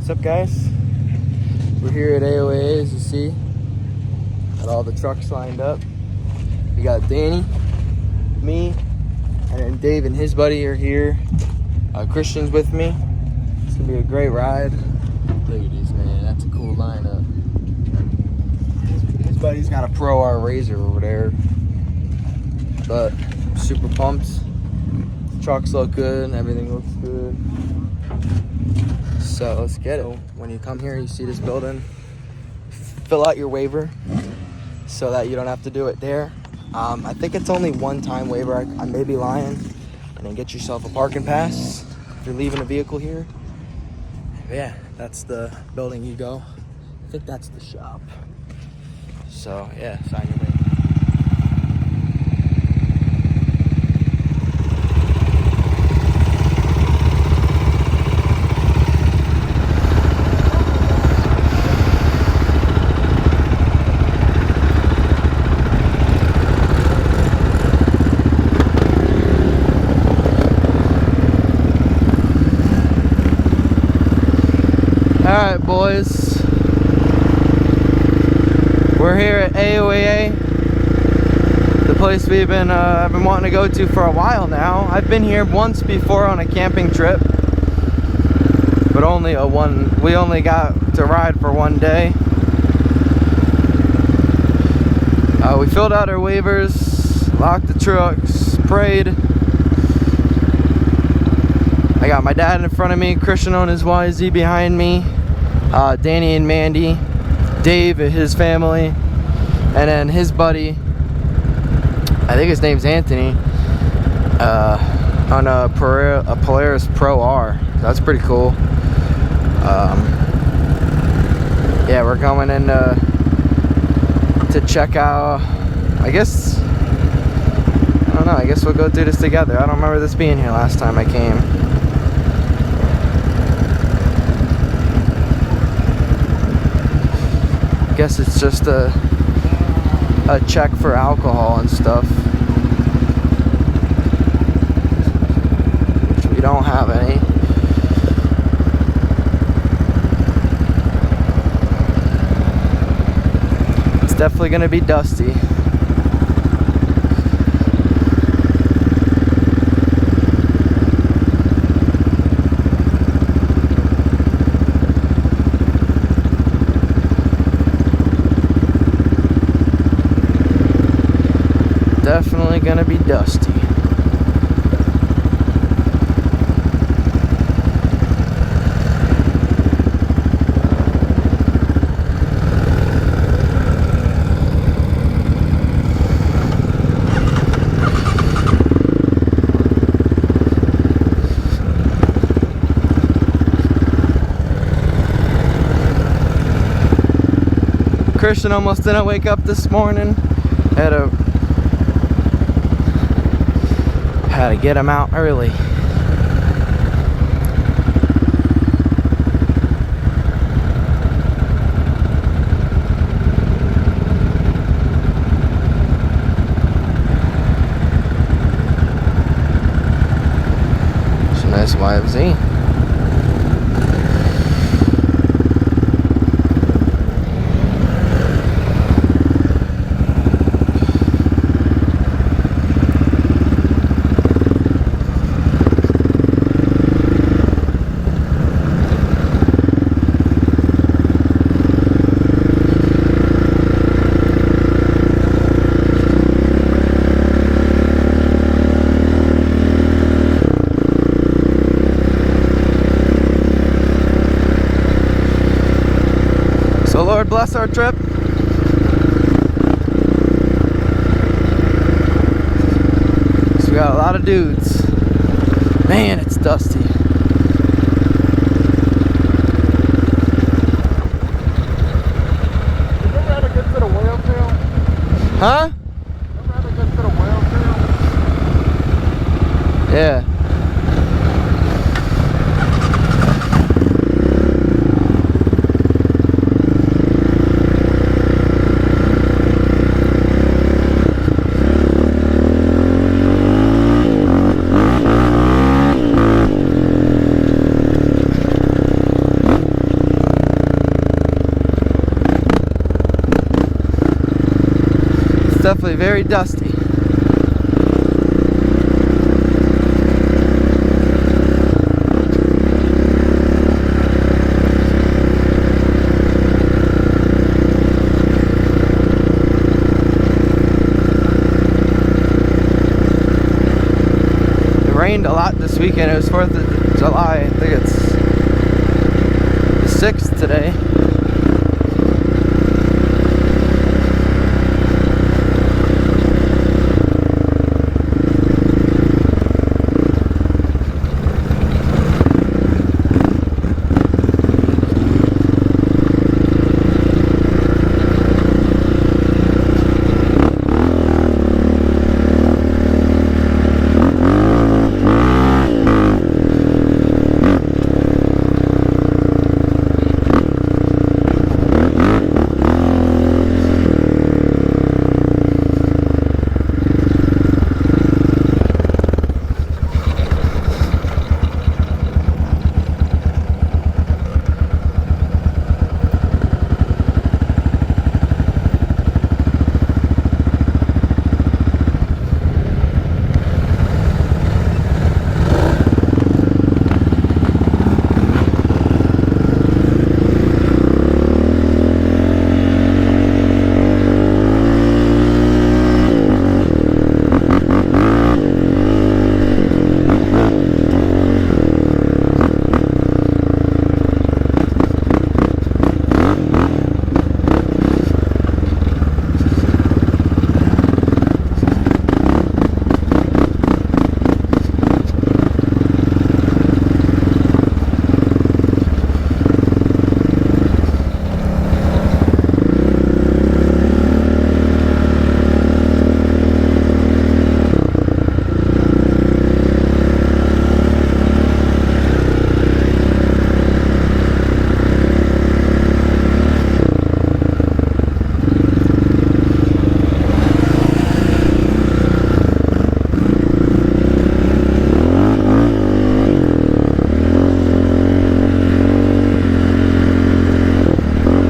What's up, guys? We're here at AOAA, as you see. Got all the trucks lined up. We got Danny, me, and then Dave and his buddy are here. Christian's with me. It's gonna be a great ride. Look at these, man. That's a cool lineup. His buddy's got a Pro R Razor over there. But super pumped. Trucks look good. Everything looks good. So let's get it. When you come here, you see this building. Fill out your waiver so that you don't have to do it there. I think it's only one-time waiver. I may be lying. And then get yourself a parking pass if you're leaving a vehicle here. Yeah, that's the building you go. I think that's the shop. So yeah, sign your waiver. Alright, boys, we're here at AOAA, the place I've been wanting to go to for a while now. I've been here once before on a camping trip, but we only got to ride for one day. We filled out our waivers, locked the trucks, prayed. I got my dad in front of me, Christian on his YZ behind me, Danny and Mandy, Dave and his family, and then his buddy, I think his name's Anthony, on a Polaris Pro R. That's pretty cool. Yeah, we're going in to check out, I guess we'll go through this together. I don't remember this being here last time I came. Guess it's just a check for alcohol and stuff, which we don't have any. It's definitely gonna be dusty. Definitely gonna be dusty. Christian almost didn't wake up this morning. Had to get him out early. It's a nice YFZ. So Lord bless our trip. So we got a lot of dudes. Man, it's dusty. Huh? Yeah. very dusty. It rained a lot this weekend. It was 4th of July. I think it's the 6th today.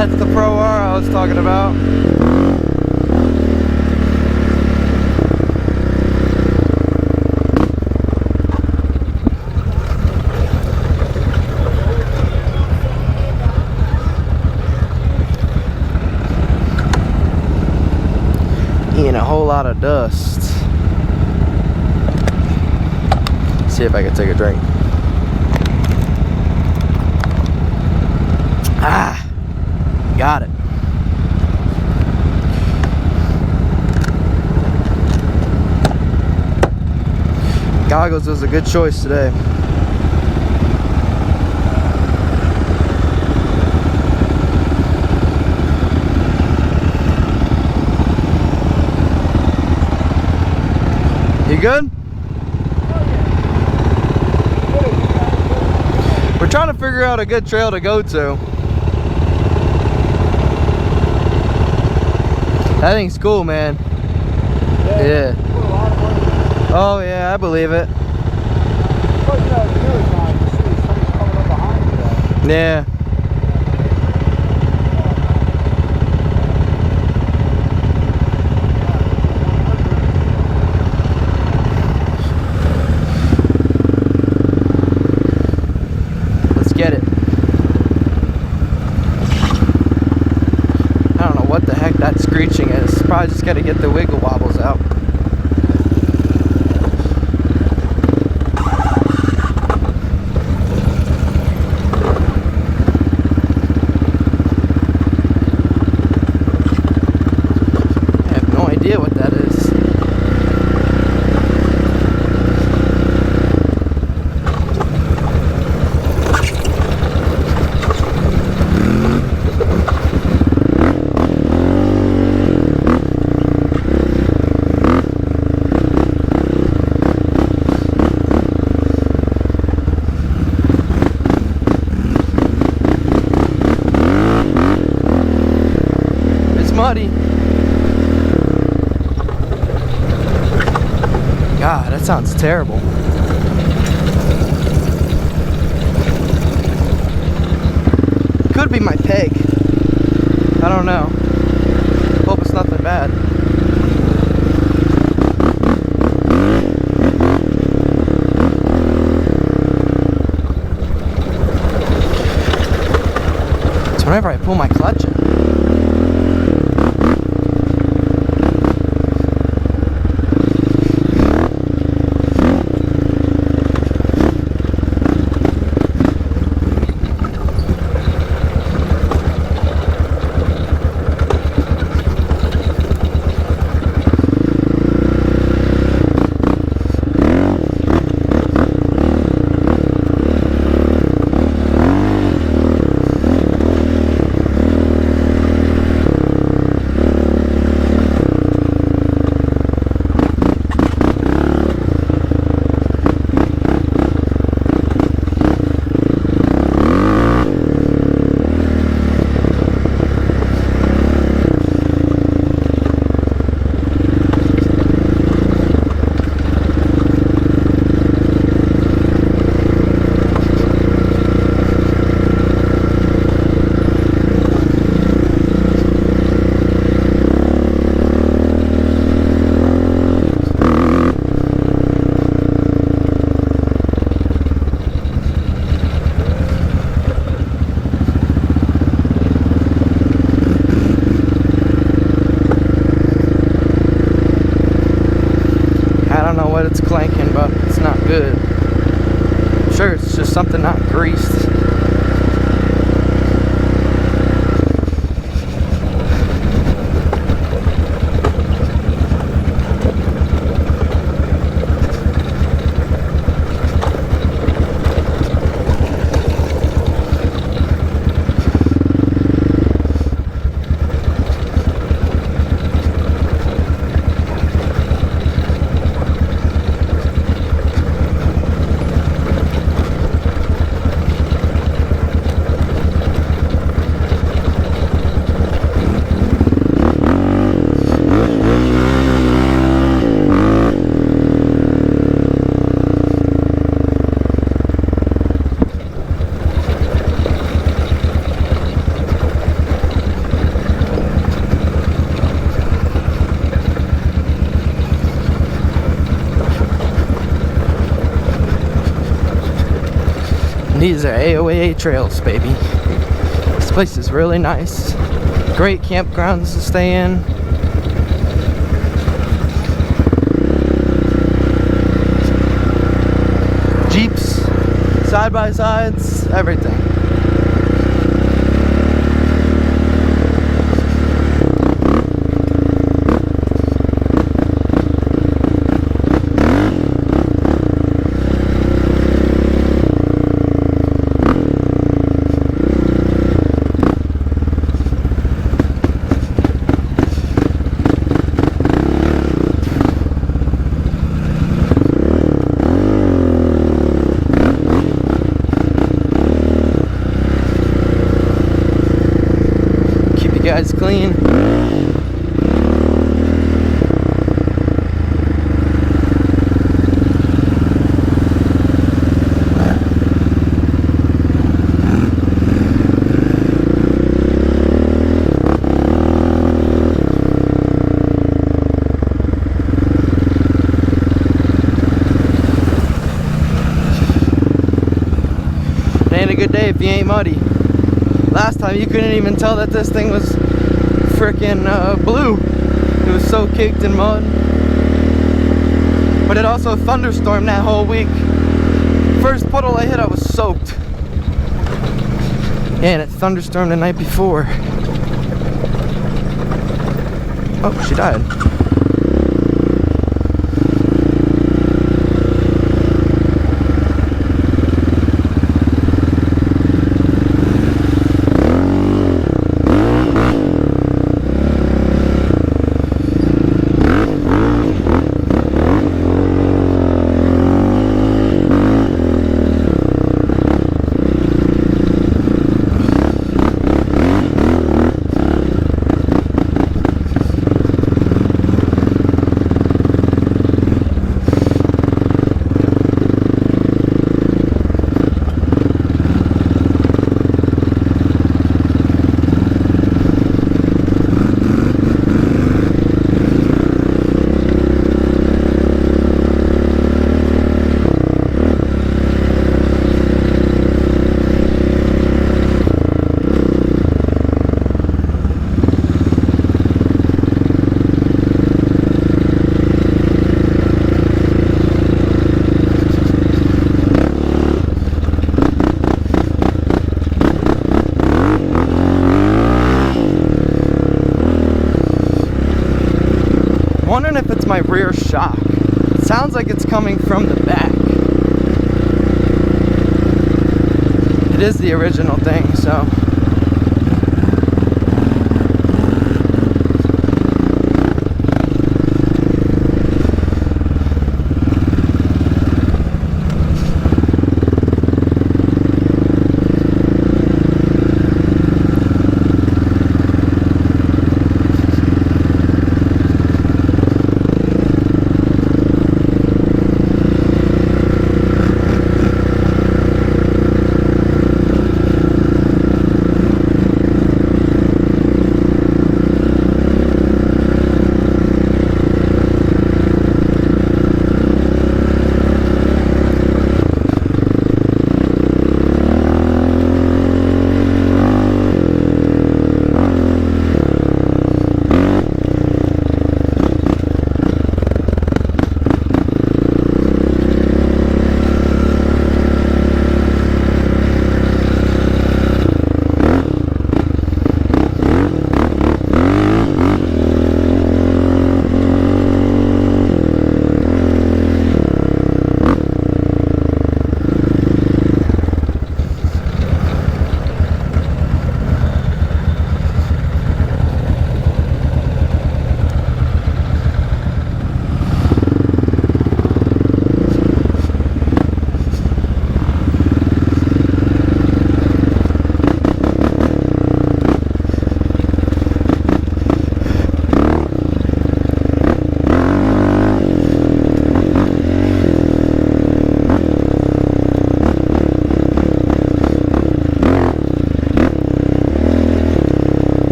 That's the Pro R I was talking about. Eating a whole lot of dust. See if I can take a drink. Ah! Got it. Goggles was a good choice today. You good? We're trying to figure out a good trail to go to. That thing's cool, man. Yeah. Oh yeah, I believe it. Yeah. Let's get it. I don't know what the heck that screeching is. Probably just got to get the wiggle wobbles out. I have no idea what that is. Muddy. God, that sounds terrible. Could be my peg. I don't know. Hope it's nothing bad. whenever I pull my clutch in. It's clanking, but it's not good. I'm sure it's just something not greased. These are AOAA trails, baby. This place is really nice. Great campgrounds to stay in. Jeeps, side-by-sides, everything. Guys clean. It ain't a good day if you ain't muddy. Last time you couldn't even tell that this thing was freaking blue. It was so caked in mud. But it also thunderstormed that whole week. First puddle I hit, I was soaked. And it thunderstormed the night before. Oh, she died. my rear shock. It sounds like it's coming from the back. It is the original thing, so.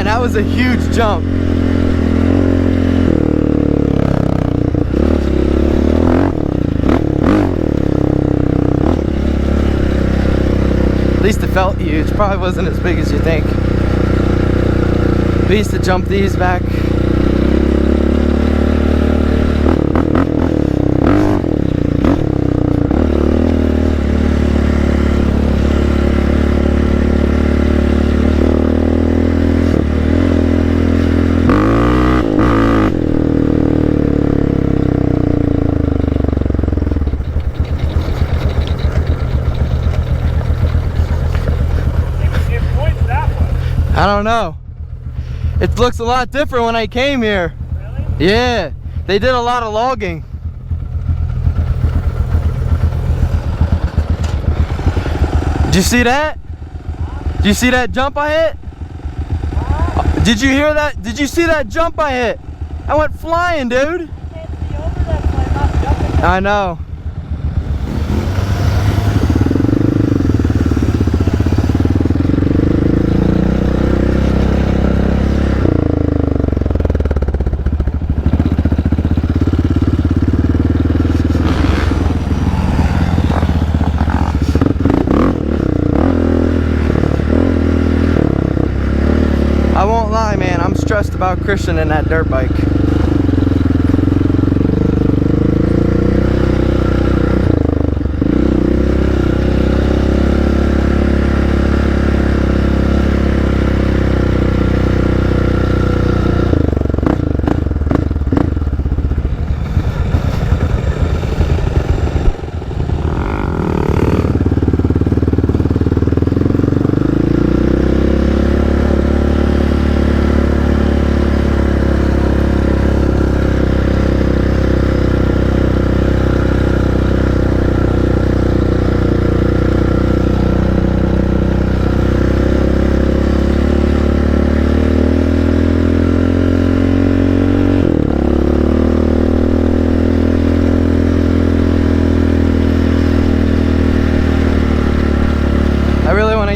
That was a huge jump. At least it felt huge. Probably wasn't as big as you think. We used to jump these back. I don't know. It looks a lot different when I came here. Really? Yeah, they did a lot of logging. Did you see that? Did you see that jump I hit? Did you hear that? Did you see that jump I hit? I went flying, dude. I can't see over that, so I'm not jumping. I know. I won't lie, man, I'm stressed about Christian and that dirt bike.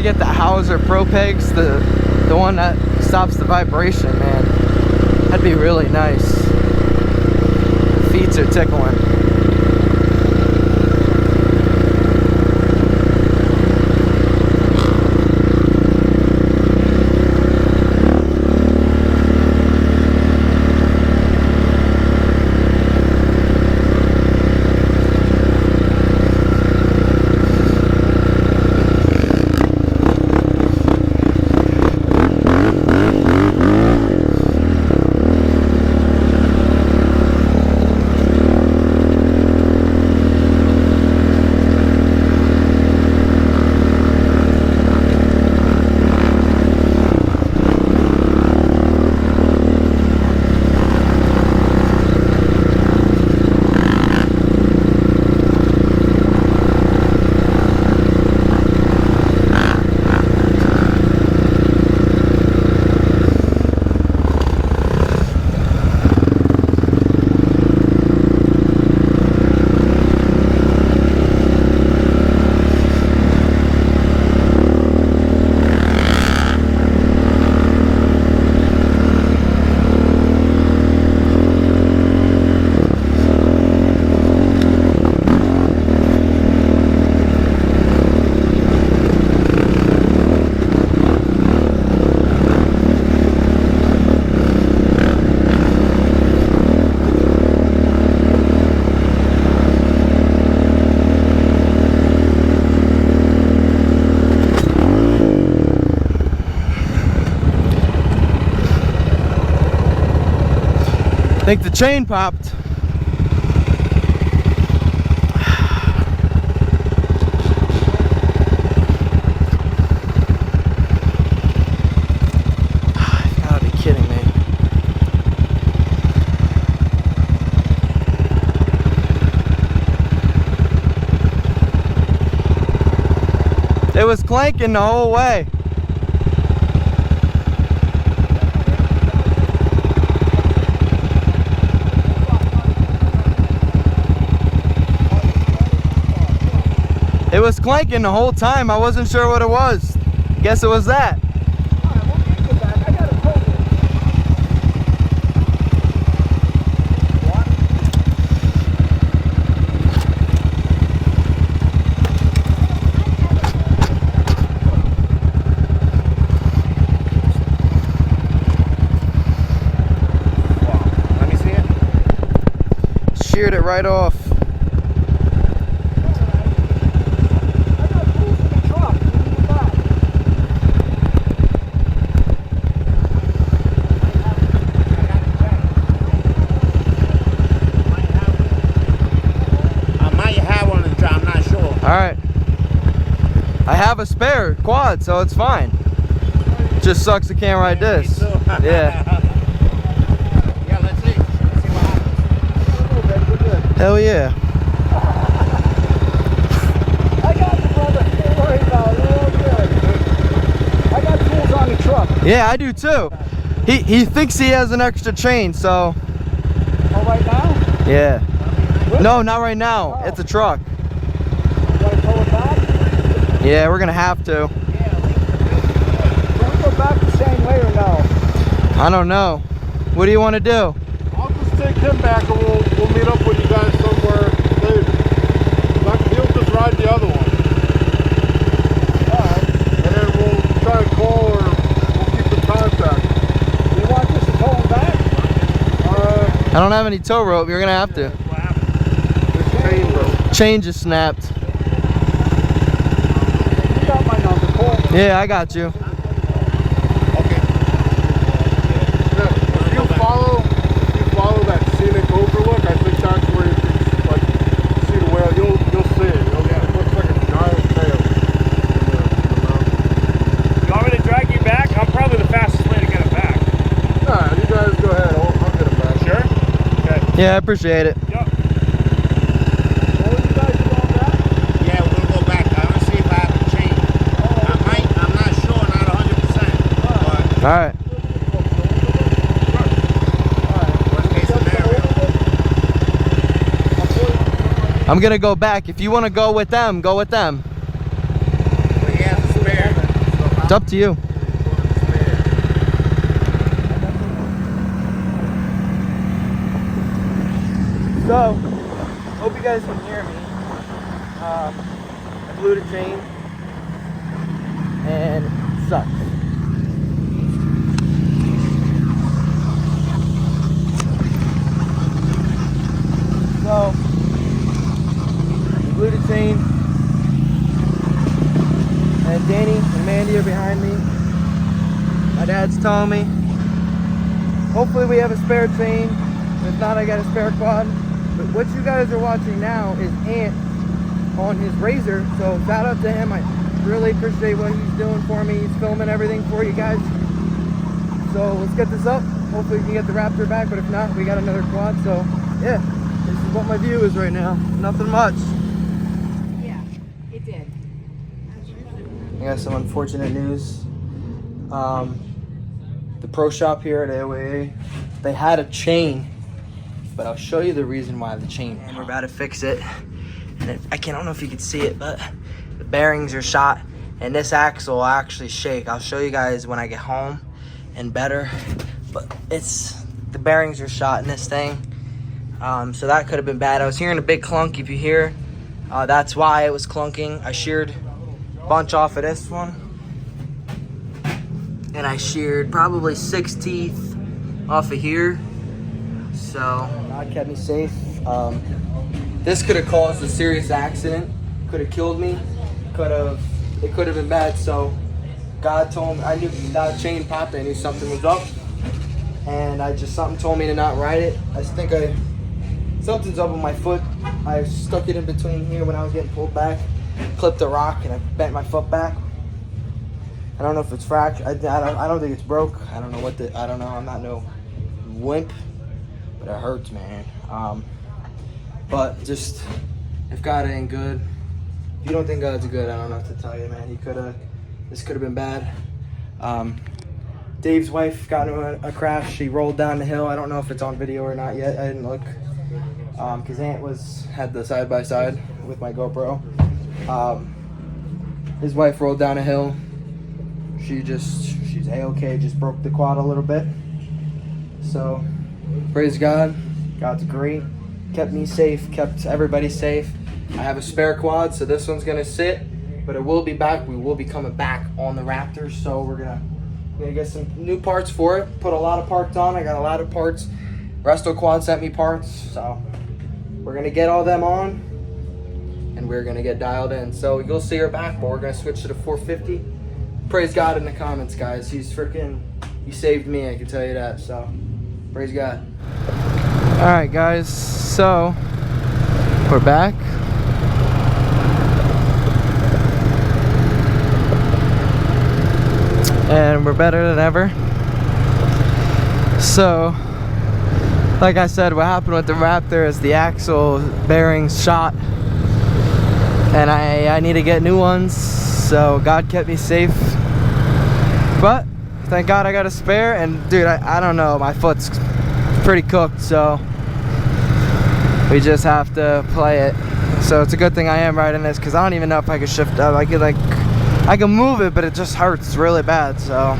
Get the Hauser Pro Pegs, the one that stops the vibration, man. That'd be really nice. The feet are tickling. I think the chain popped. You gotta be kidding me. It was clanking the whole way. It was clanking the whole time. I wasn't sure what it was. Guess it was that. Let me see it. Sheared it right off. Alright. I have a spare quad, so it's fine. Just sucks I can't ride this. Yeah. Yeah, let's see. Let's see what happens. Hell yeah. I got you, brother. Don't worry about it. We're all good. I got tools on the truck. Yeah, I do too. He thinks he has an extra chain, so. Oh, right now? Yeah. No, not right now. It's a truck. Gotta pull it back? Yeah, we're gonna have to. Can we go back the same way or no? I don't know. What do you want to do? I'll just take him back and we'll meet up with you guys somewhere later. He'll just ride the other one. Alright. And then we'll try and call or we'll keep in contact. You want us to pull him back? I don't have any tow rope. You're gonna have to. This chain rope. Chain just snapped. You got my number, Paul. Yeah, I got you. Okay. Yeah, if you follow that scenic overlook, I think that's where you can like see the whale. You'll see it. It looks like a giant tail. You want me to drag you back? I'm probably the fastest way to get it back. Nah, you guys go ahead. I'll get it back. Sure? Okay. Yeah, I appreciate it. Yep. Yeah, we're gonna go back. I want to see if I have a chain. I'm not sure, not 100%. But All right. worst case scenario. I'm gonna go back. If you want to go with them, go with them. But he has a spare. It's up to you. So, hope you guys can hear me. I blew the chain and it sucks. So, I blew the chain and Danny and Mandy are behind me. My dad's telling me. Hopefully we have a spare chain. If not, I got a spare quad. But what you guys are watching now is Ant on his Razor. So shout out to him. I really appreciate what he's doing for me. He's filming everything for you guys. So let's get this up. Hopefully we can get the Raptor back. But if not, we got another quad. So yeah, this is what my view is right now. Nothing much. Yeah, it did. I got some unfortunate news. The pro shop here at AOAA, they had a chain, but I'll show you the reason why the chain. And we're about to fix it. And I don't know if you can see it, but the bearings are shot, and this axle will actually shake. I'll show you guys when I get home and better. But the bearings are shot in this thing, so that could have been bad. I was hearing a big clunk. If you hear, that's why it was clunking. I sheared a bunch off of this one. And I sheared probably 6 teeth off of here. So God kept me safe. This could have caused a serious accident. Could have killed me. It could have been bad. So God told me, I knew that chain popped. I knew something was up. and something told me to not ride it. Something's up with my foot. I stuck it in between here when I was getting pulled back, clipped a rock, and I bent my foot back. I don't know if it's fractured. I don't think it's broke. I don't know I don't know. I'm not no wimp, but it hurts, man. But just, if God ain't good, if you don't think God's good, I don't know what to tell you, man. This could have been bad. Dave's wife got into a crash. She rolled down the hill. I don't know if it's on video or not yet. I didn't look. Because Ant had the side-by-side with my GoPro. His wife rolled down a hill. She's A-okay, just broke the quad a little bit. So, praise God. God's great. Kept me safe, kept everybody safe. I have a spare quad, so this one's gonna sit, but it will be back. We will be coming back on the Raptor, so we're gonna get some new parts for it. Put a lot of parts on. I got a lot of parts. Resto Quad sent me parts, so we're gonna get all them on, and we're gonna get dialed in. So you'll see her back, but we're gonna switch to the 450. Praise God in the comments, guys. He saved me, I can tell you that. So praise God. All right, guys. So we're back. And we're better than ever. So, like I said, what happened with the Raptor is the axle bearings shot, and I need to get new ones. So God kept me safe, but thank God I got a spare. And dude, I don't know, my foot's pretty cooked, so we just have to play it. So it's a good thing I am riding this, because I don't even know if I can shift up. I can move it, but it just hurts really bad. So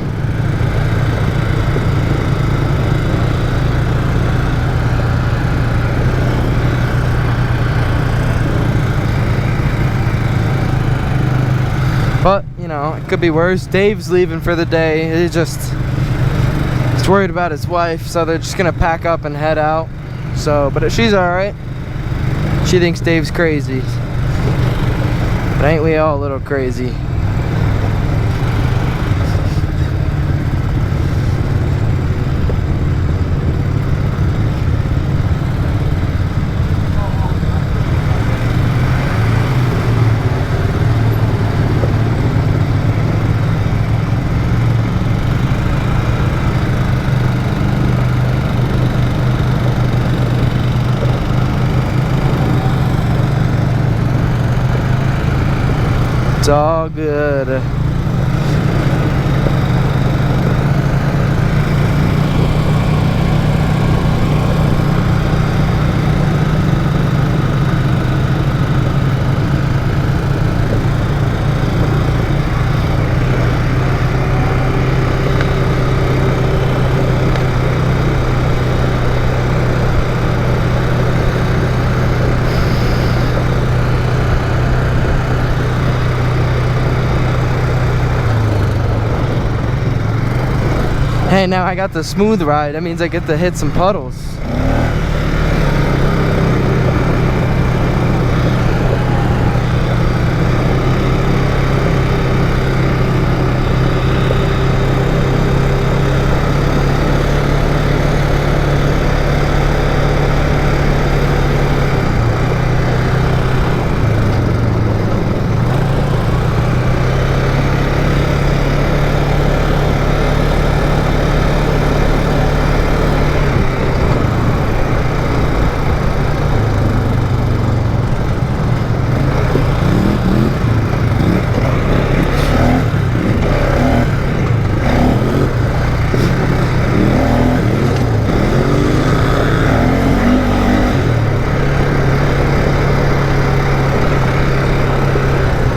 but you know, it could be worse. Dave's leaving for the day. He's worried about his wife, so they're just gonna pack up and head out. So, but she's all right. She thinks Dave's crazy, but ain't we all a little crazy? It's all good. Hey, now I got the smooth ride. That means I get to hit some puddles.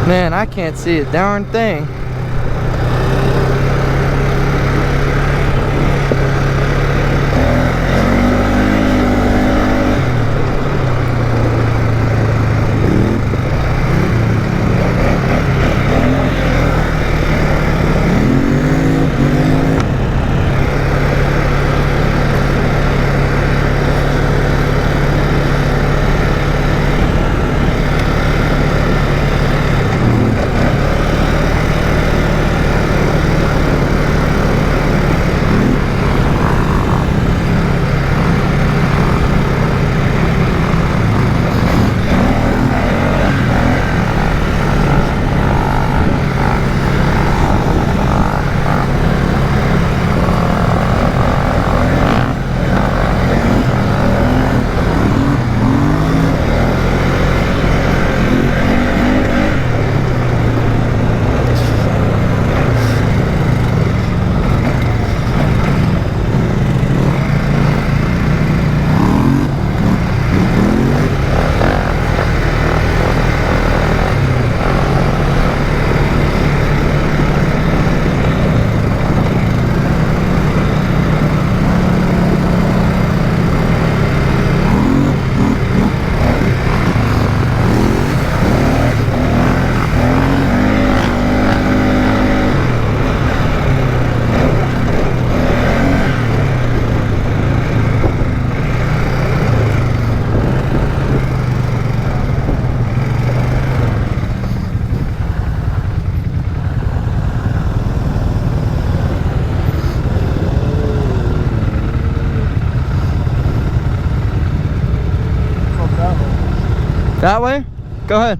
Man, I can't see a darn thing. That way? Go ahead.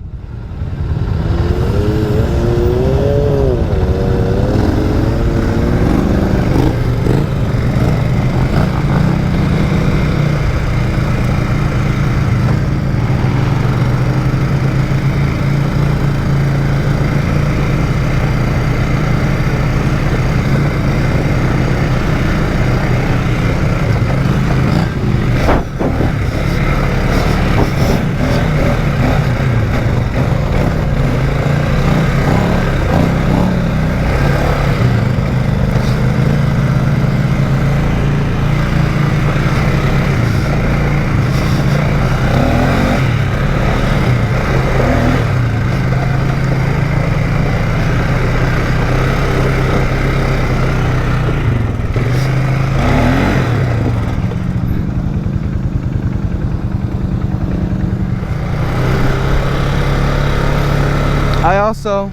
I also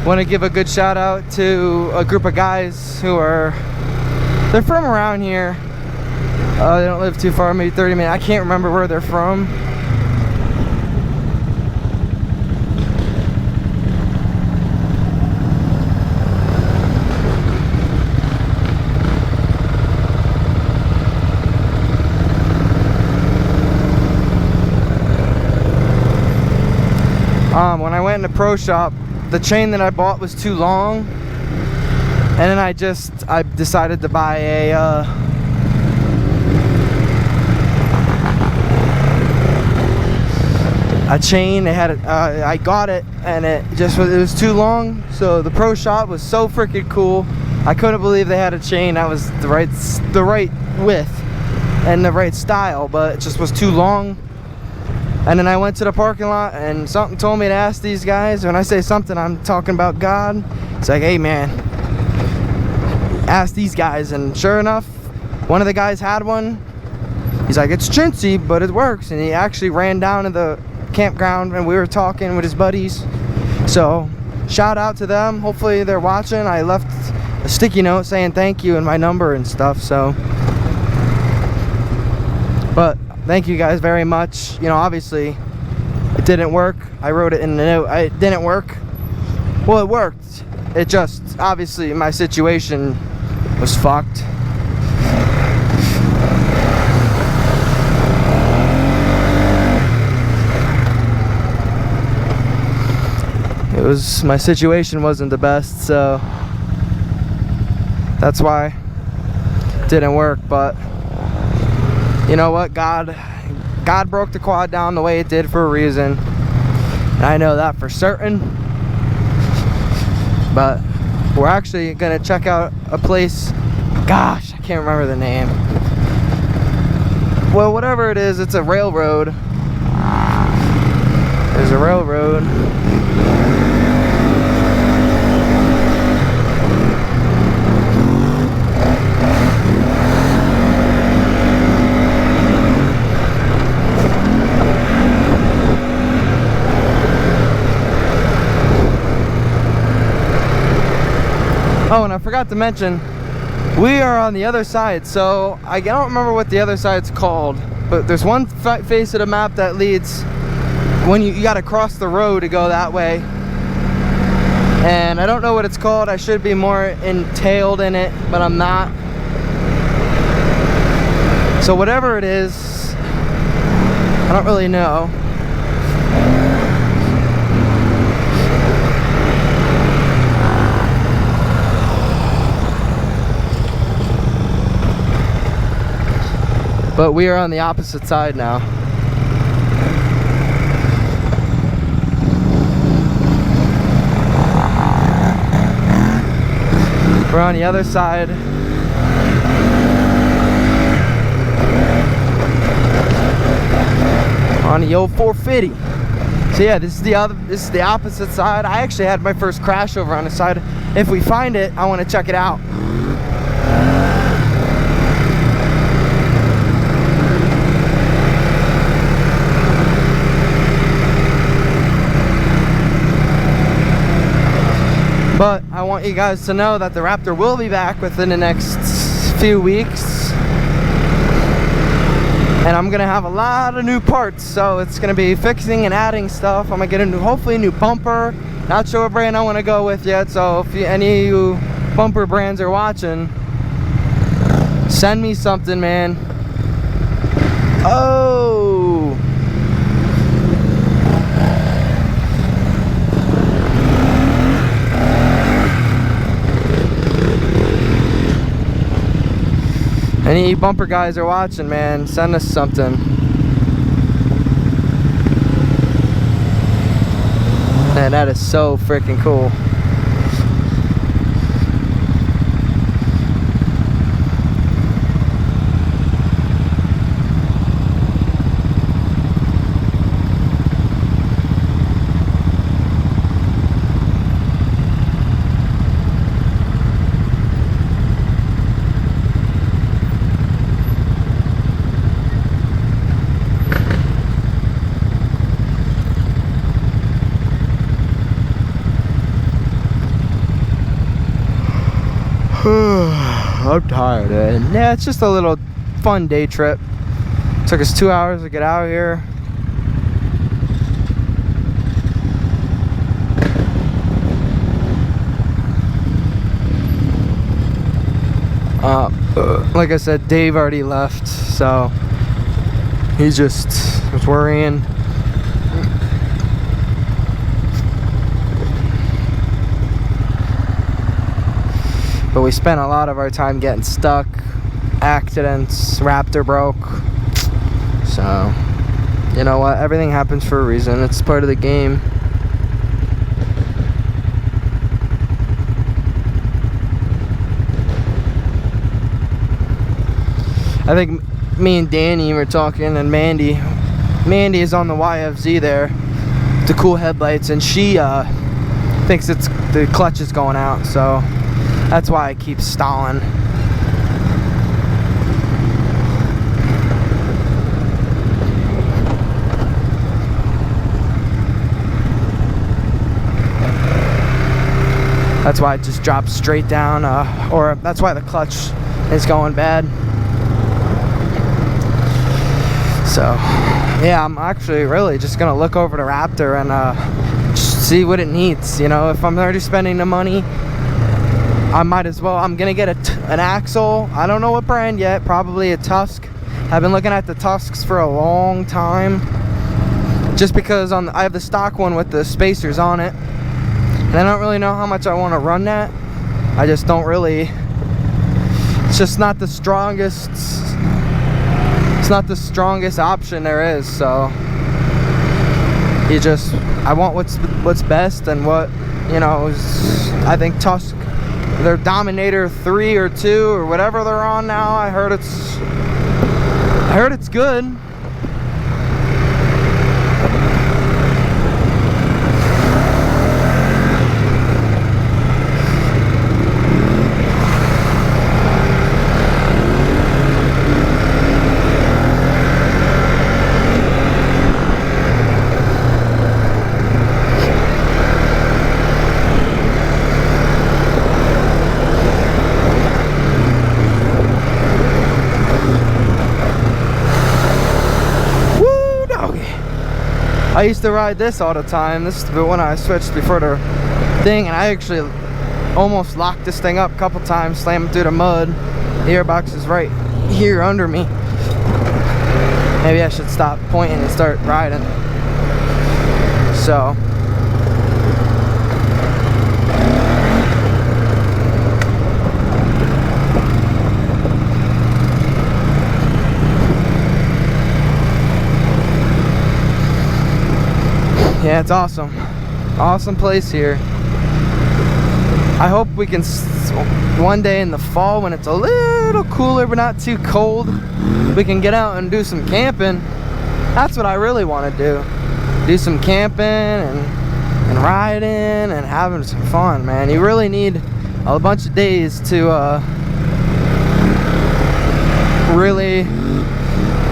want to give a good shout out to a group of guys who they're from around here. They don't live too far, maybe 30 minutes. I can't remember where they're from. When I went in the pro shop, the chain that I bought was too long, and then I decided to buy a chain. They had I got it, and it was too long. So the pro shop was so freaking cool. I couldn't believe they had a chain that was the right width and the right style, but it just was too long. And then I went to the parking lot, and something told me to ask these guys. When I say something, I'm talking about God. It's like, hey man, ask these guys. And sure enough, one of the guys had one. He's like, it's chintzy, but it works. And he actually ran down to the campground, and we were talking with his buddies. So shout out to them. Hopefully they're watching. I left a sticky note saying thank you and my number and stuff. So, but thank you guys very much. You know, obviously it didn't work. I wrote it in the note. It didn't work. Well, it worked. It just, obviously my situation was fucked. My situation wasn't the best, so that's why it didn't work. But you know what? God broke the quad down the way it did for a reason. And I know that for certain. But we're actually gonna check out a place. Gosh, I can't remember the name. Well, whatever it is, it's a railroad. There's a railroad. Oh, and I forgot to mention, we are on the other side, so I don't remember what the other side's called, but there's one face of the map that leads when you gotta cross the road to go that way, and I don't know what it's called. I should be more entailed in it, but I'm not. So whatever it is, I don't really know. But we are on the opposite side now. We're on the other side. On the old 450. So yeah, this is the opposite side. I actually had my first crash over on the side. If we find it, I want to check it out. But I want you guys to know that the Raptor will be back within the next few weeks. And I'm gonna have a lot of new parts, so it's gonna be fixing and adding stuff. I'm gonna get a new, hopefully a new bumper. Not sure what brand I want to go with yet, so if any of you bumper brands are watching, send me something, man. Oh! Any bumper guys are watching, man, send us something. Man, that is so freaking cool. I'm tired, man. Yeah, it's just a little fun day trip. Took us 2 hours to get out here. Like I said, Dave already left, so he just was worrying. But we spent a lot of our time getting stuck, accidents, Raptor broke. So, you know what? Everything happens for a reason. It's part of the game. I think me and Danny were talking, and Mandy is on the YFZ there, the cool headlights, and she thinks it's the clutch is going out, so that's why I keep stalling. That's why it just drops straight down, or that's why the clutch is going bad. So, yeah, I'm actually really just gonna look over the Raptor and just see what it needs. You know, if I'm already spending the money, I might as well. I'm gonna get an axle. I don't know what brand yet. Probably a Tusk. I've been looking at the Tusks for a long time, just because I have the stock one with the spacers on it, and I don't really know how much I want to run that. I just don't really. It's just not the strongest. It's not the strongest option there is. So I want what's best, and what, you know, I think Tusk, their Dominator 3 or 2 or whatever they're on now, I heard it's good. I used to ride this all the time. This is the one I switched before the thing, and I actually almost locked this thing up a couple times, slammed through the mud. The airbox is right here under me. Maybe I should stop pointing and start riding. So yeah, it's awesome. Awesome place here. I hope we can, one day in the fall when it's a little cooler but not too cold, we can get out and do some camping. That's what I really want to do. Do some camping and riding and having some fun, man. You really need a bunch of days to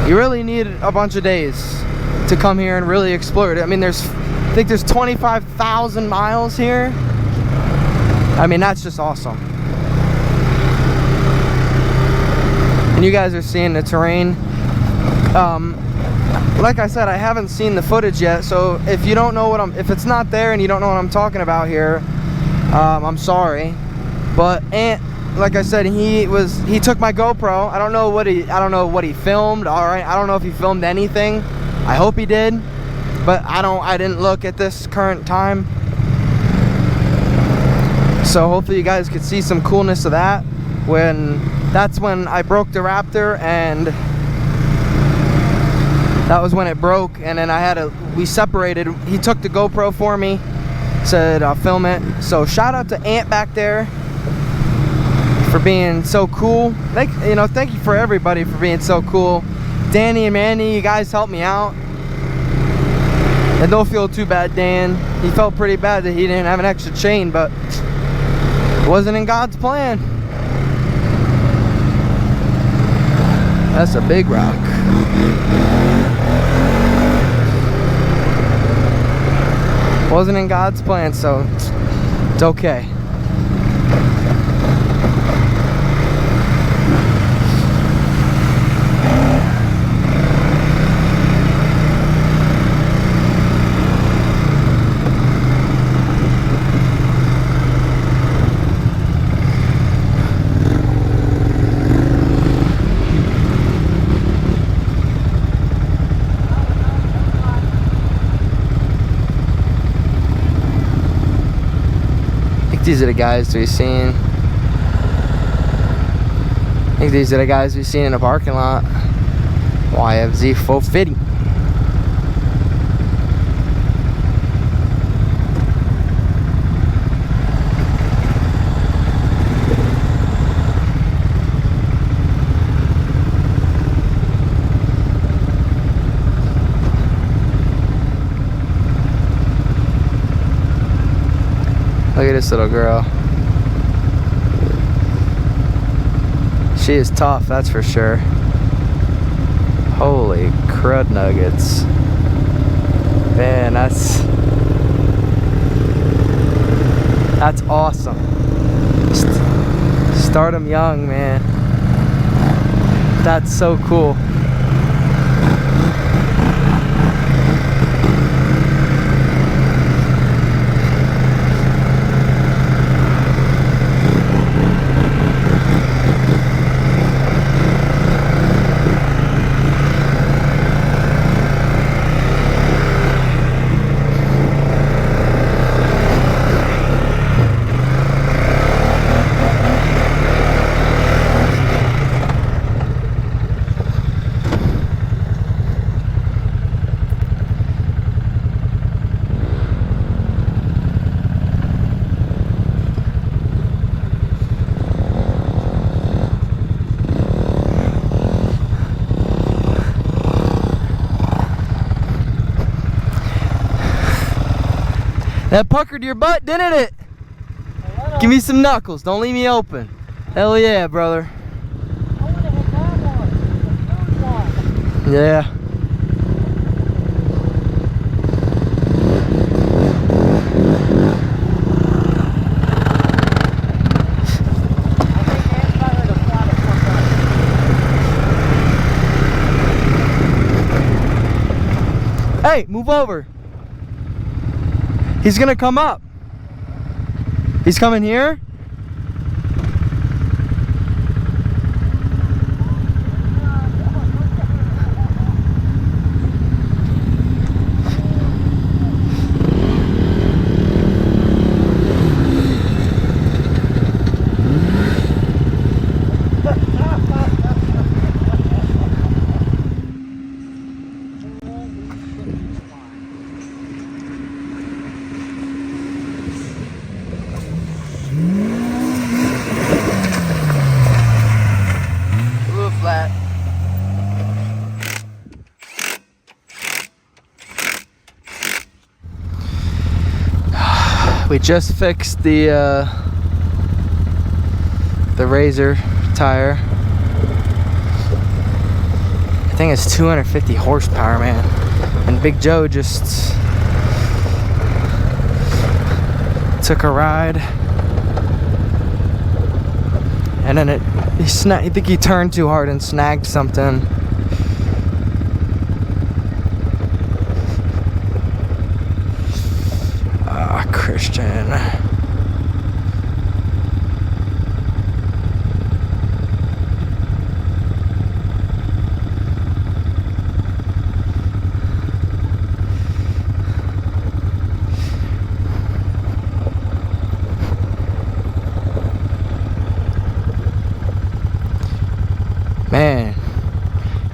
you really need a bunch of days to come here and really explore it. I mean, I think there's 25,000 miles here. I mean, that's just awesome. And you guys are seeing the terrain. Like I said, I haven't seen the footage yet, so if you don't know if it's not there and you don't know what I'm talking about here, I'm sorry. But like I said, he took my GoPro. I don't know what he filmed. All right, I don't know if he filmed anything. I hope he did, but I didn't look at this current time. So hopefully you guys could see some coolness of that. That's when I broke the Raptor, and that was when it broke, and then we separated. He took the GoPro for me, said I'll film it. So shout out to Ant back there for being so cool. Thank you for everybody for being so cool. Danny and Manny, you guys helped me out. And don't feel too bad, Dan. He felt pretty bad that he didn't have an extra chain, but it wasn't in God's plan. That's a big rock. Wasn't in God's plan, so it's okay. These are the guys we've seen. I think these are the guys we've seen in the parking lot. YFZ 450. Look at this little girl. She is tough, that's for sure. Holy crud nuggets. Man, that's awesome. Start them young, man. That's so cool. That puckered your butt, didn't it? Give me some knuckles. Don't leave me open. Hell yeah, brother. I want to hit that one. The third one. Yeah. Hey, move over. He's gonna come up. He's coming here. We just fixed the Razor tire. I think it's 250 horsepower, man. And Big Joe just took a ride, and then I think he turned too hard and snagged something.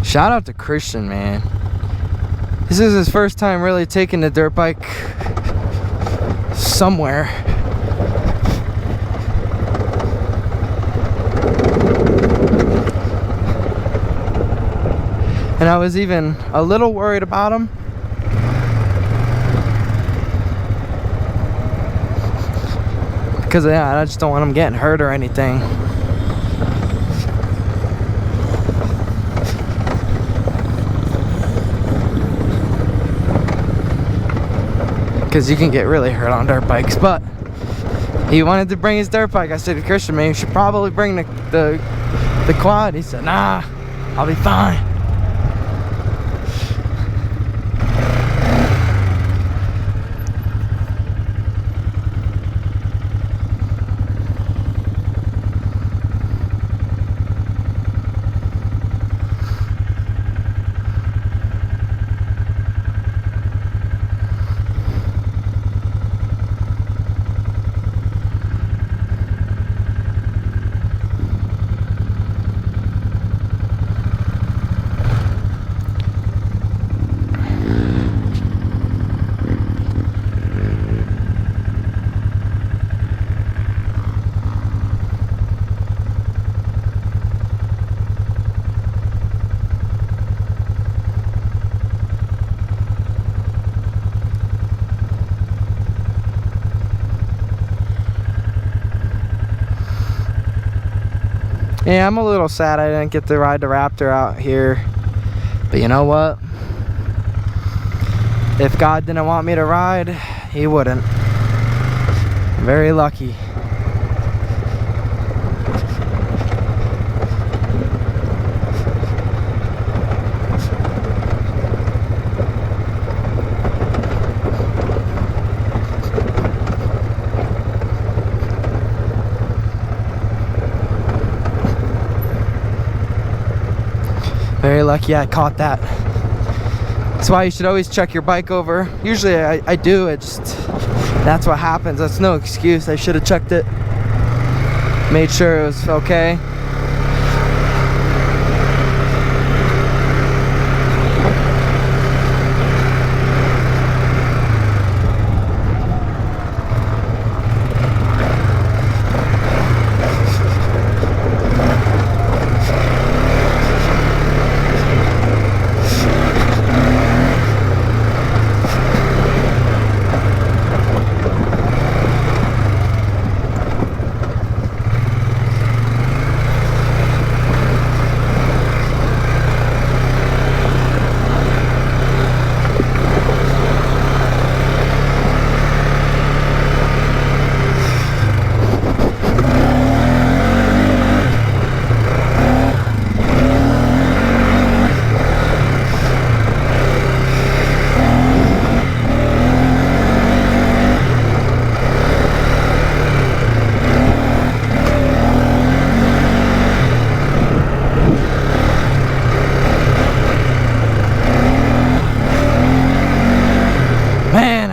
Shout out to Christian, man. This is his first time really taking the dirt bike somewhere. And I was even a little worried about him. Because yeah, I just don't want him getting hurt or anything. Because you can get really hurt on dirt bikes. But he wanted to bring his dirt bike. I said to Christian, man, you should probably bring the quad. He said, nah, I'll be fine. Yeah, I'm a little sad I didn't get to ride the Raptor out here. But you know what? If God didn't want me to ride, he wouldn't. I'm very lucky. Very lucky I caught that. That's why you should always check your bike over. Usually I do, it just, that's what happens. That's no excuse. I should have checked it. Made sure it was okay.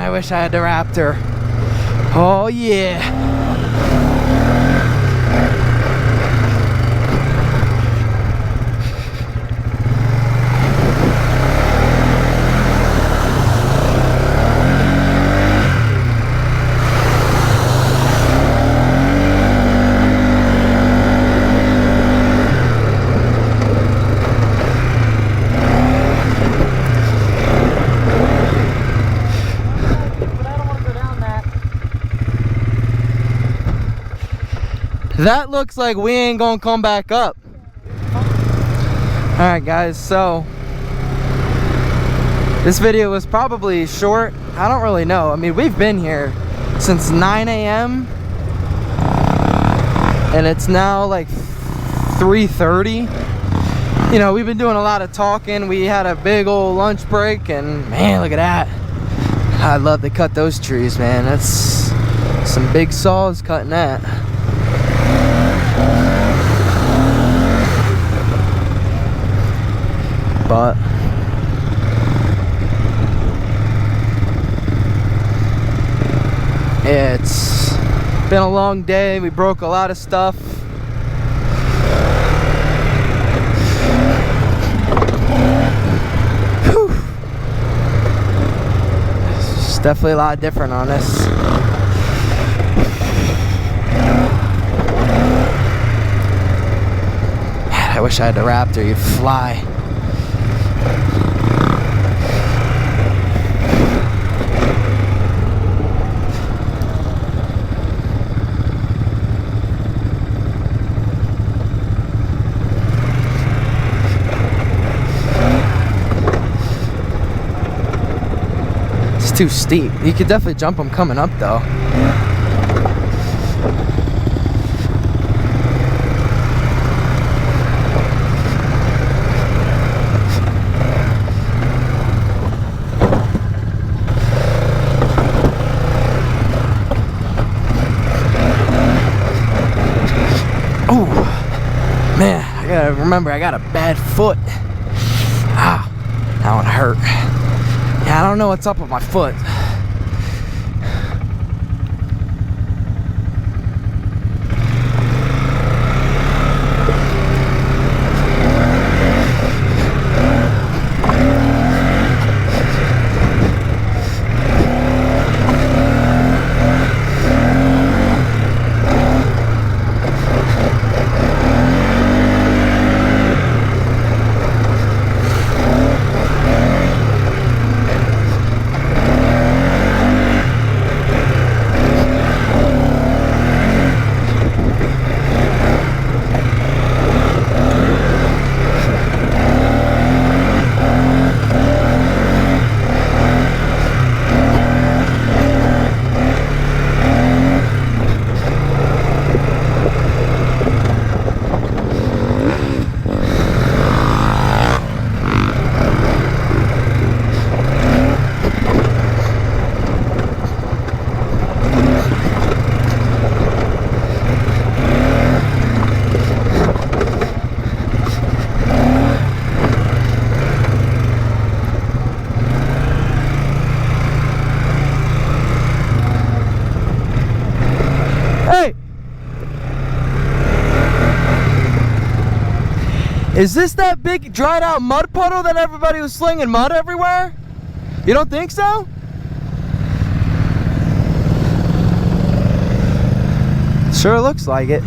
I wish I had the Raptor. Oh yeah. That looks like we ain't gonna come back up. Alright guys, so this video was probably short. I don't really know. I mean, we've been here since 9 a.m. and it's now like 3:30. You know, we've been doing a lot of talking. We had a big old lunch break and man, look at that. I'd love to cut those trees, man. That's some big saws cutting that. But yeah, it's been a long day. We broke a lot of stuff. It's definitely a lot different on this. Man, I wish I had the Raptor. You'd fly. Too steep. You could definitely jump them coming up though. Oh man, I gotta remember I got a bad foot. Ah, that one hurt. Yeah, I don't know what's up with my foot. Hey! Is this that big dried out mud puddle that everybody was slinging mud everywhere? You don't think so? Sure looks like it.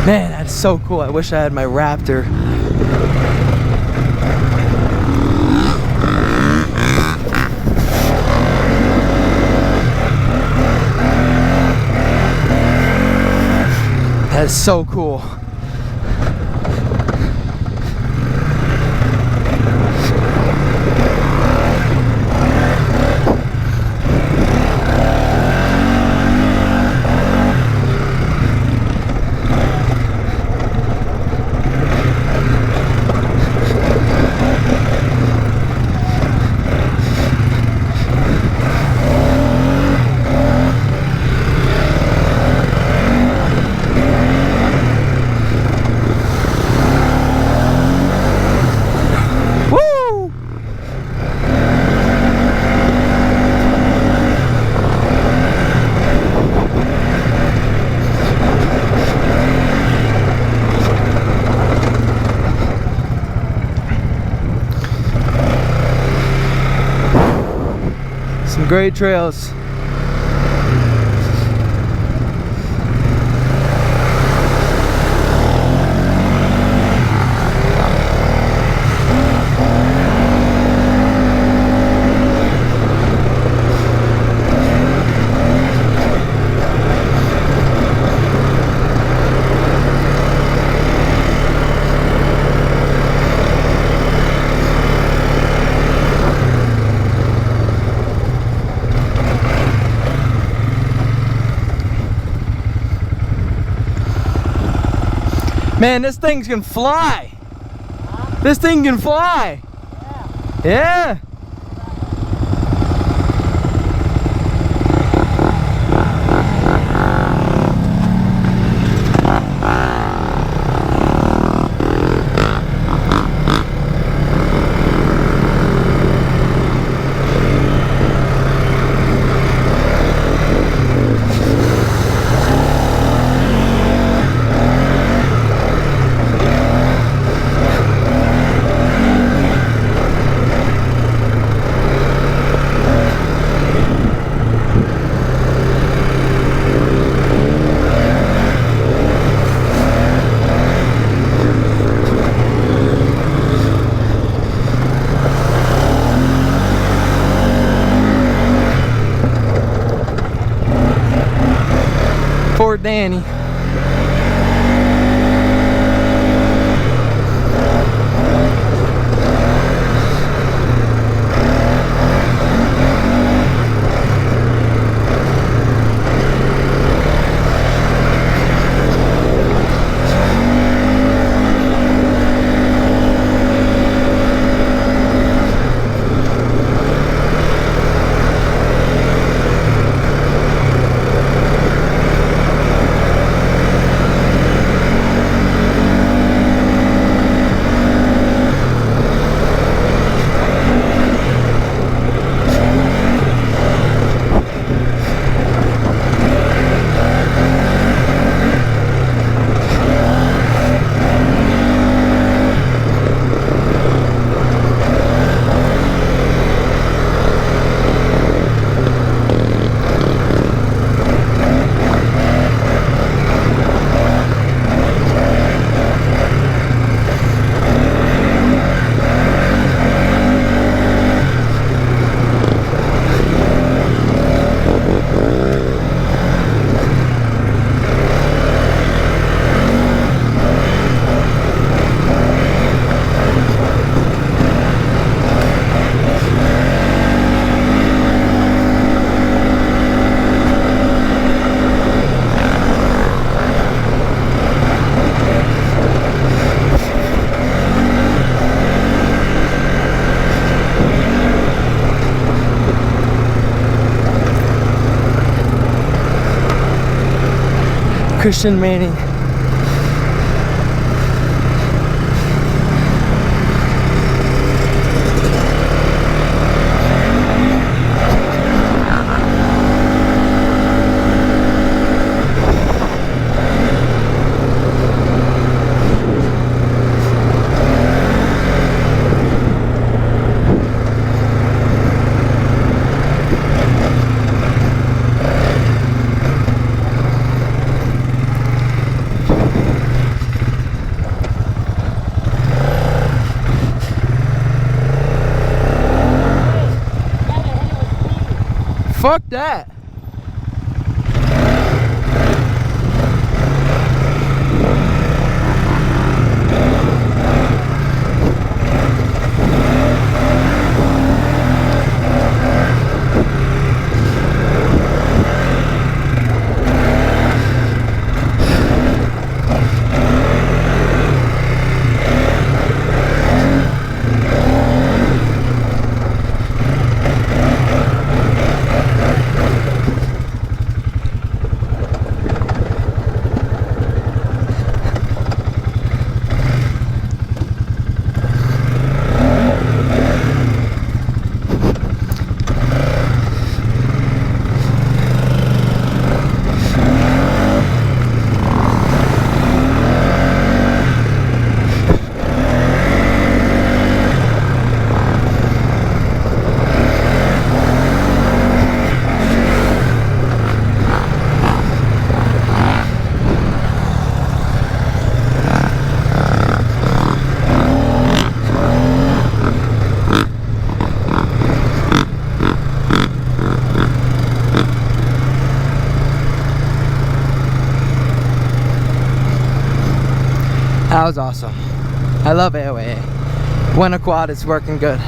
Man, that's so cool. I wish I had my Raptor. That's so cool. Some great trails. Man, this thing can fly. This thing can fly. Yeah. Poor Danny. Christian Manning. Fuck that. That was awesome. I love AOAA. When a quad is working good.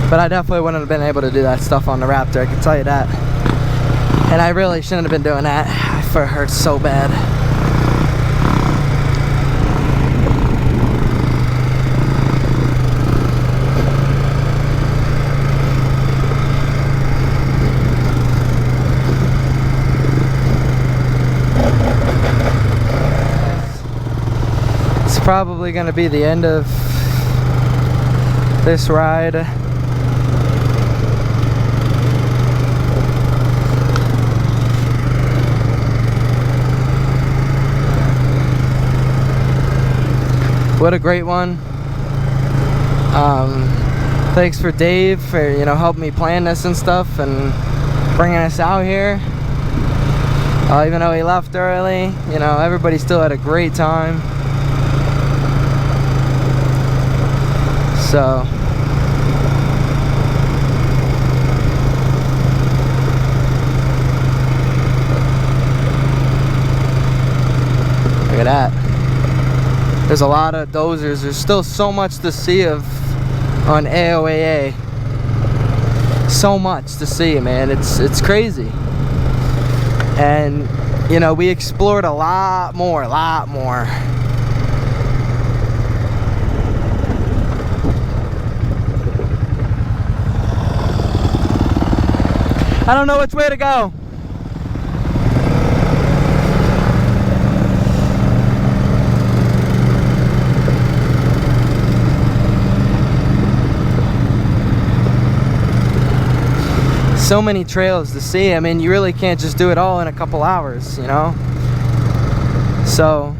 But I definitely wouldn't have been able to do that stuff on the Raptor, I can tell you that. And I really shouldn't have been doing that. It hurts so bad. probably going to be the end of this ride. What a great one. Thanks for Dave for, you know, helping me plan this and stuff and bringing us out here. Even though he left early, you know, everybody still had a great time. So look at that. There's a lot of dozers. There's still so much to see on AOAA. So much to see, man. It's crazy. And you know, we explored a lot more. I don't know which way to go. So many trails to see. I mean, you really can't just do it all in a couple hours, you know? So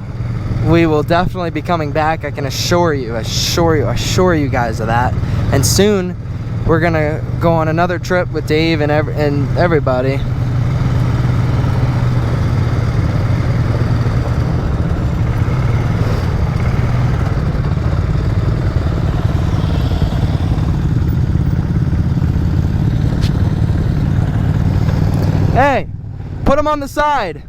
we will definitely be coming back. I can assure you guys of that. And soon we're gonna go on another trip with Dave and everybody. Hey, put them on the side.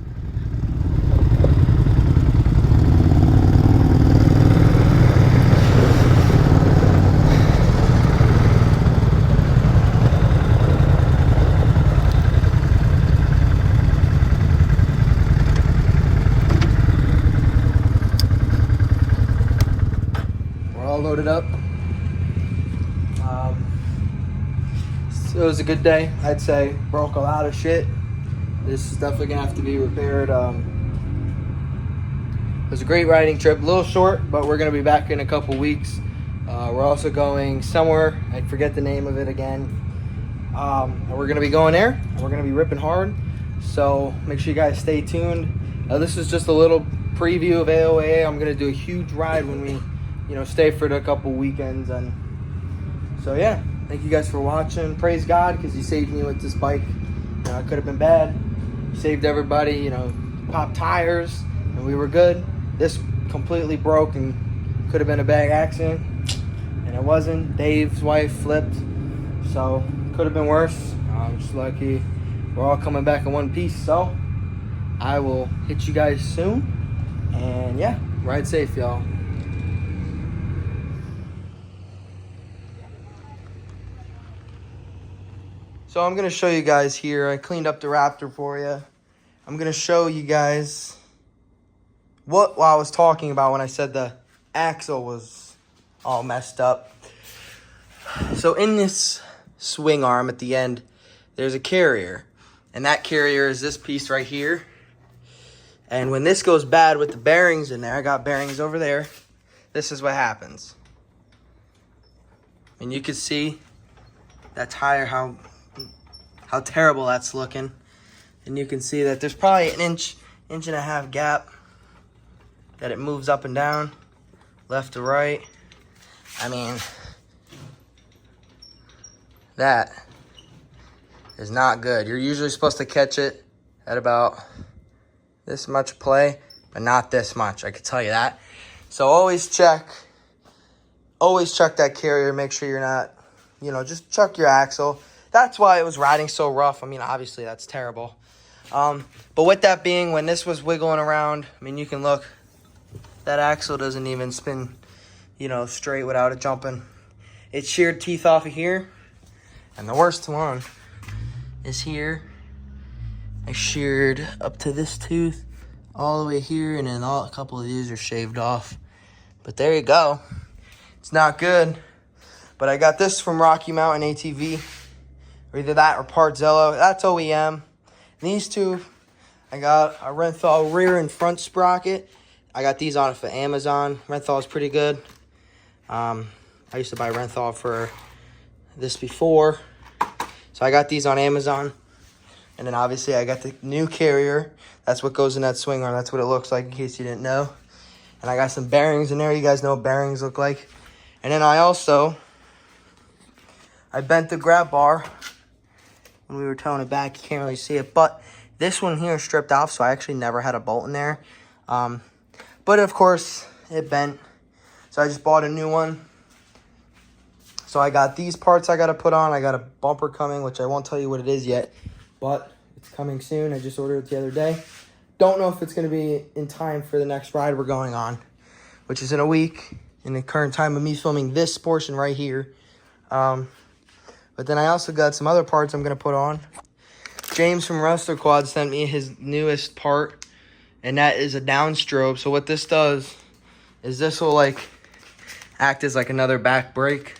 We're all loaded up. So it was a good day, I'd say. Broke a lot of shit. This is definitely gonna have to be repaired. It was a great riding trip, a little short, but we're gonna be back in a couple weeks. We're also going somewhere, I forget the name of it again. And we're gonna be going there, and we're gonna be ripping hard. So make sure you guys stay tuned. This is just a little preview of AOAA. I'm gonna do a huge ride when we, you know, stay for a couple weekends. And so yeah, thank you guys for watching. Praise God, because He saved me with this bike. You know, it could have been bad. He saved everybody, you know, popped tires, and we were good. This completely broke and could have been a bad accident, and it wasn't. Dave's wife flipped, so could have been worse. I'm just lucky we're all coming back in one piece. So I will hit you guys soon, and yeah, ride safe, y'all. So I'm going to show you guys here. I cleaned up the Raptor for you. I'm going to show you guys what I was talking about when I said the axle was all messed up. So in this swing arm at the end, there's a carrier. And that carrier is this piece right here. And when this goes bad with the bearings in there, I got bearings over there, this is what happens. And you can see that tire, how terrible that's looking. And you can see that there's probably an inch and a half gap that it moves up and down, left to right. I mean, that is not good. You're usually supposed to catch it at about this much play, but not this much, I can tell you that. So always check that carrier, make sure you're not, you know, just check your axle. That's why it was riding so rough. I mean, obviously that's terrible. But with that being, when this was wiggling around, I mean, you can look, that axle doesn't even spin, you know, straight without it jumping. It sheared teeth off of here. And the worst one is here. I sheared up to this tooth, all the way here, and then a couple of these are shaved off. But there you go. It's not good. But I got this from Rocky Mountain ATV. Or either that or Parzello. That's OEM. These two, I got a Renthal rear and front sprocket. I got these on for Amazon. Renthal is pretty good. I used to buy Renthal for this before. So I got these on Amazon. And then obviously I got the new carrier. That's what goes in that swing arm. That's what it looks like in case you didn't know. And I got some bearings in there. You guys know what bearings look like. And then I bent the grab bar when we were towing it back. You can't really see it. But this one here is stripped off, so I actually never had a bolt in there. But of course, it bent. So I just bought a new one. So I got these parts I got to put on. I got a bumper coming, which I won't tell you what it is yet. But it's coming soon. I just ordered it the other day. Don't know if it's going to be in time for the next ride we're going on, which is in a week, in the current time of me filming this portion right here. But then I also got some other parts I'm going to put on. James from Raptor Quad sent me his newest part, and that is a downstrobe. So what this does is this will like act as like another back brake,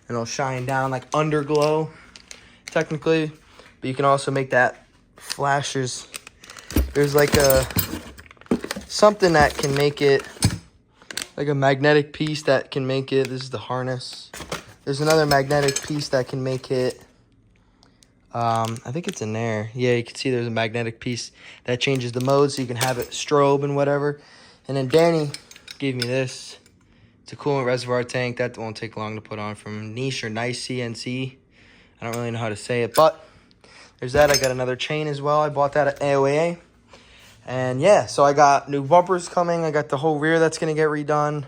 and it'll shine down like underglow technically, but you can also make that flashes. There's like something that can make it like a magnetic piece that can make it. This is the harness. There's another magnetic piece that can make it. I think it's in there. Yeah, you can see there's a magnetic piece that changes the mode so you can have it strobe and whatever. And then Danny gave me this. It's a coolant reservoir tank. That won't take long to put on from Niche or Nice CNC. I don't really know how to say it, but there's that. I got another chain as well. I bought that at AOAA. And yeah, so I got new bumpers coming. I got the whole rear that's going to get redone.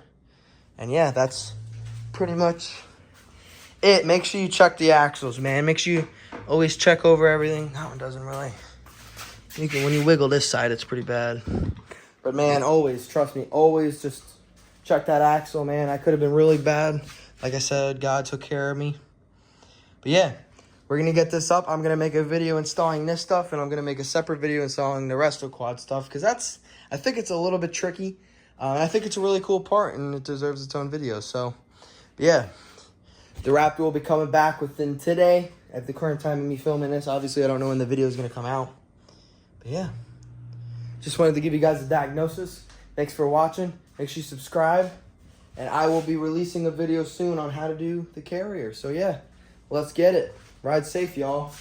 And yeah, that's pretty much it. Make sure you check the axles, man. Make sure you always check over everything. That one doesn't really. When you wiggle this side, it's pretty bad. But man, always, trust me, always just check that axle, man. I could have been really bad. Like I said, God took care of me. But yeah, we're going to get this up. I'm going to make a video installing this stuff, and I'm going to make a separate video installing the Raptor Quad stuff, because I think it's a little bit tricky. And I think it's a really cool part, and it deserves its own video. So, yeah, the Raptor will be coming back within today. At the current time of me filming this, obviously I don't know when the video is going to come out. But yeah, just wanted to give you guys a diagnosis. Thanks for watching. Make sure you subscribe. And I will be releasing a video soon on how to do the carrier. So yeah, let's get it. Ride safe, y'all.